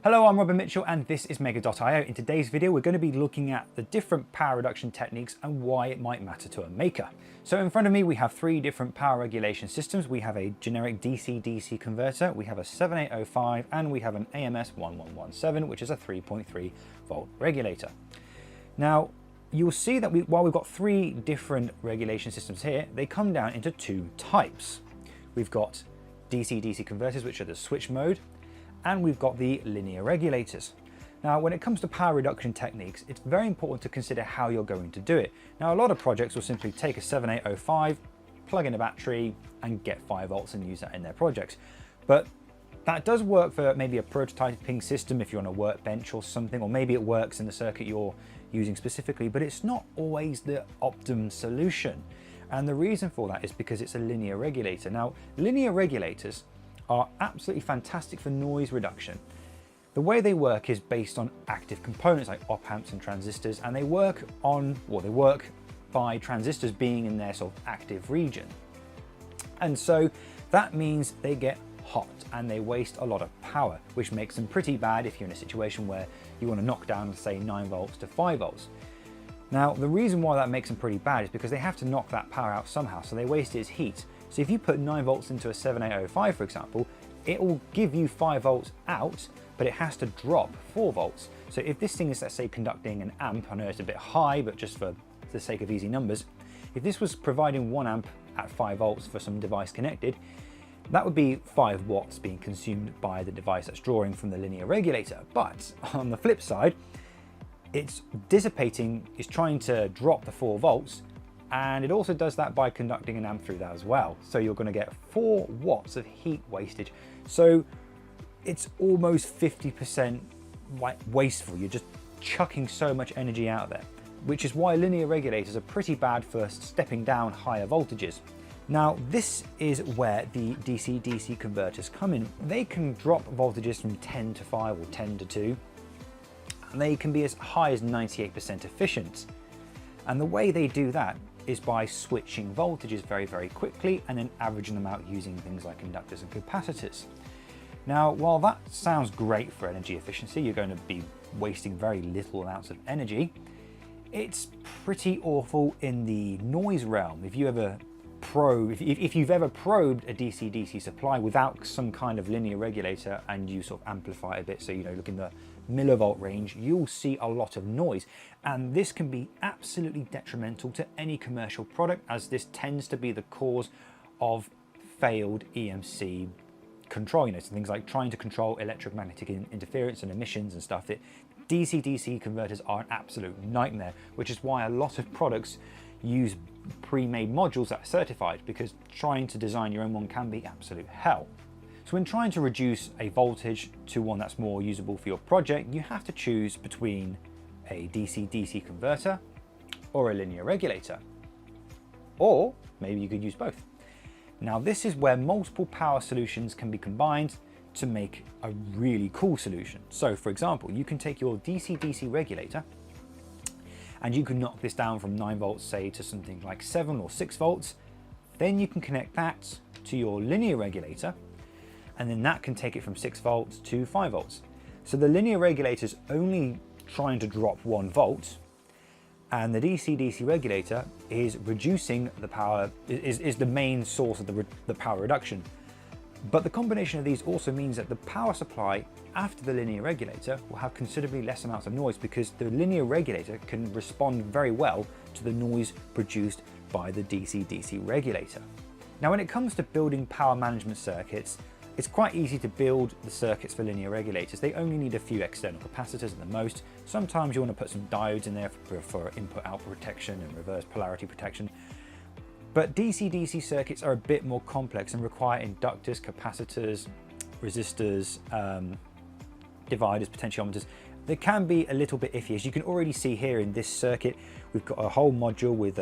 Hello, I'm Robin Mitchell and this is Mega.io. In today's video, we're going to be looking at the different power reduction techniques and why it might matter to a maker. So in front of me, we have three different power regulation systems. We have a generic DC-DC converter, we have a 7805, and we have an AMS 1117, which is a 3.3 volt regulator. Now, you'll see that while we've got three different regulation systems here, they come down into two types. We've got DC-DC converters, which are the switch mode, and we've got the linear regulators. Now, when it comes to power reduction techniques, it's very important to consider how you're going to do it. Now, a lot of projects will simply take a 7805, plug in a battery, and get 5 volts and use that in their projects. But that does work for maybe a prototyping system if you're on a workbench or something, or maybe it works in the circuit you're using specifically, but it's not always the optimum solution. And the reason for that is because it's a linear regulator. Now, linear regulators are absolutely fantastic for noise reduction. The way they work is based on active components like op amps and transistors, and they work by transistors being in their sort of active region. And so that means they get hot and they waste a lot of power, which makes them pretty bad if you're in a situation where you want to knock down, say, 9 volts to 5 volts. Now, the reason why that makes them pretty bad is because they have to knock that power out somehow, so they waste its heat. So if you put 9 volts into a 7805, for example, it will give you 5 volts out, but it has to drop 4 volts. So if this thing is, let's say, conducting an amp, I know it's a bit high, but just for the sake of easy numbers, if this was providing 1 amp at 5 volts for some device connected, that would be 5 watts being consumed by the device that's drawing from the linear regulator. But on the flip side, it's trying to drop the 4 volts, and it also does that by conducting an amp through that as well. So you're going to get 4 watts of heat wastage. So it's almost 50% wasteful. You're just chucking so much energy out there, which is why linear regulators are pretty bad for stepping down higher voltages. Now, this is where the DC-DC converters come in. They can drop voltages from 10 to 5 or 10 to 2, and they can be as high as 98% efficient. And the way they do that is by switching voltages very, very quickly and then averaging them out using things like inductors and capacitors. Now, while that sounds great for energy efficiency, you're going to be wasting very little amounts of energy, it's pretty awful in the noise realm. If you've ever probed a DC-DC supply without some kind of linear regulator and you sort of amplify it a bit, so look in the millivolt range, you'll see a lot of noise, and this can be absolutely detrimental to any commercial product, as this tends to be the cause of failed EMC control. So things like trying to control electromagnetic interference and emissions and stuff. DC-DC converters are an absolute nightmare, which is why a lot of products use pre-made modules that are certified, because trying to design your own one can be absolute hell. So when trying to reduce a voltage to one that's more usable for your project, you have to choose between a DC-DC converter or a linear regulator. Or maybe you could use both. Now, this is where multiple power solutions can be combined to make a really cool solution. So for example, you can take your DC-DC regulator and you can knock this down from 9 volts, say, to something like 7 or 6 volts. Then you can connect that to your linear regulator, and then that can take it from 6 volts to 5 volts. So the linear regulator is only trying to drop 1 volt, and the DC-DC regulator is reducing the power, is the main source of the power reduction. But the combination of these also means that the power supply after the linear regulator will have considerably less amounts of noise, because the linear regulator can respond very well to the noise produced by the DC-DC regulator. Now, when it comes to building power management circuits, it's quite easy to build the circuits for linear regulators. They only need a few external capacitors at the most. Sometimes you want to put some diodes in there for input-output protection and reverse polarity protection. But DC-DC circuits are a bit more complex and require inductors, capacitors, resistors, dividers, potentiometers. They can be a little bit iffy. As you can already see here in this circuit, we've got a whole module with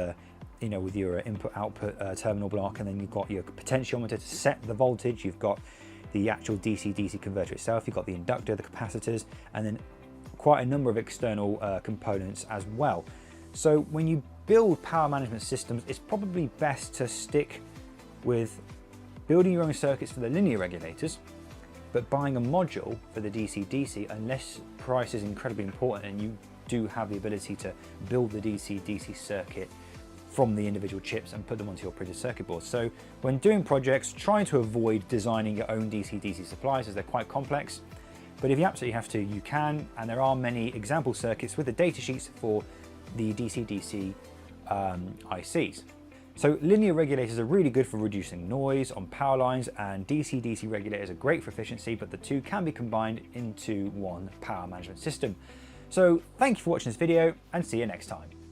with your input-output terminal block, and then you've got your potentiometer to set the voltage. You've got the actual DC-DC converter itself. You've got the inductor, the capacitors, and then quite a number of external components as well. So when you build power management systems, it's probably best to stick with building your own circuits for the linear regulators, But buying a module for the DC-DC, unless price is incredibly important and you do have the ability to build the DC-DC circuit from the individual chips and put them onto your printed circuit board. So when doing projects, trying to avoid designing your own DC-DC supplies as they're quite complex. But if you absolutely have to, you can, and there are many example circuits with the data sheets for the DC-DC ICs. So linear regulators are really good for reducing noise on power lines, and DC-DC regulators are great for efficiency, but the two can be combined into one power management system. So thank you for watching this video, and see you next time.